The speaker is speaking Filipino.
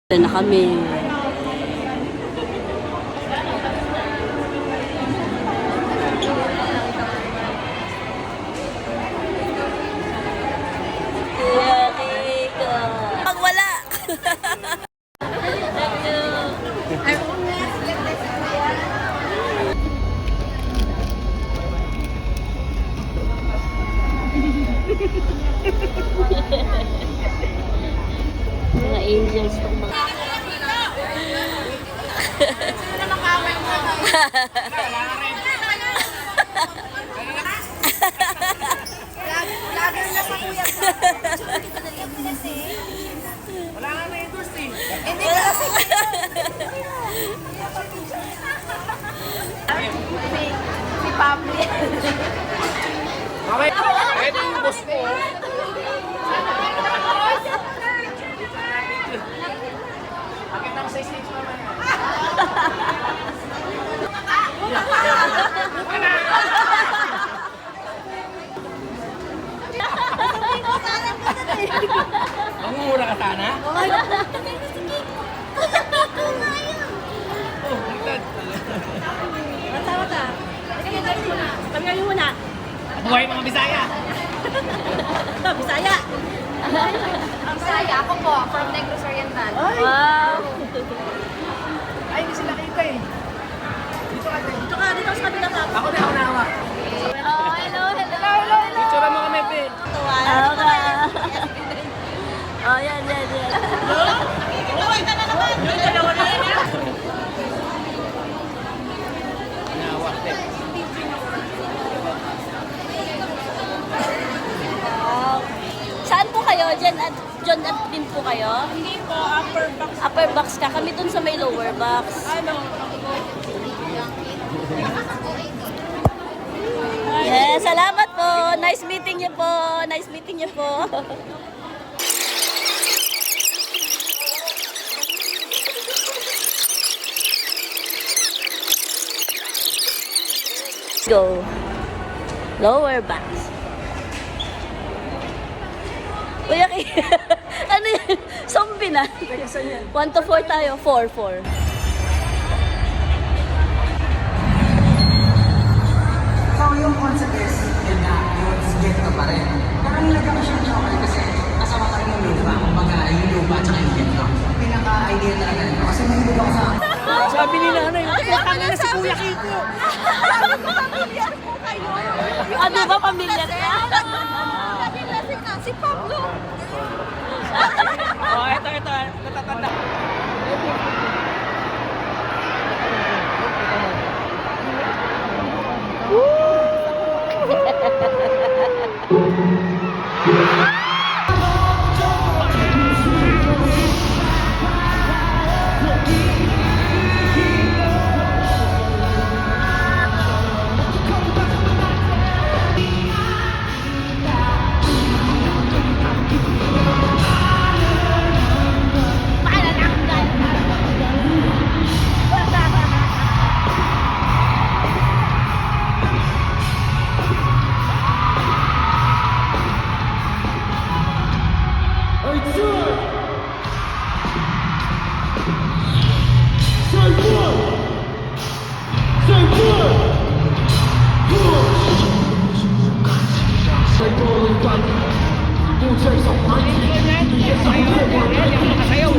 Na kami. Pag wala. Mga angels pag mga Lager na sa kuya ko. Wala nga na endorse eh. Hindi ko kasi si Pablo. Okay, ito yung boss ko. Bakit ang size nito naman? Mangungura ka sana? Oh, baliktad. Mata. Kami muna. Buhay mga Bisaya! Ito, Bisaya. Ang saya, ako po, from Negros Oriental. Wow. Ay, hindi sila kita eh. Dito ka din. Dito sa kabila ka. Ako na, ako na hawa. Oh, hello. Picture mo kami, Pe. Oh, yan. Nahawa, Pe. Saan po kayo? John at din po kayo? Hindi po, upper box. Upper box ka. Kami dun sa may lower box. Ano? Yes, salamat po. Nice meeting niyo po. Nice meeting niyo po. Go. Lower box. Kuya, ano yun? Zombie na. 1 to 4 tayo. 4. So, yung concept is, yun na, yung ghetto pa rin. Pero nilagyan ko siyang chocolate kasi kasama pa rin yung lupa. Kumbaga, yung lupa at saka yung ghetto. Pinaka-idea talaga nito. Kasi mahilig ako sa... Sabi ni nanay, nakakanga na si Kuya Kiko. Ano ba pamilya niya? Si Pablo. Oh, ito, natatanda. Sayaw.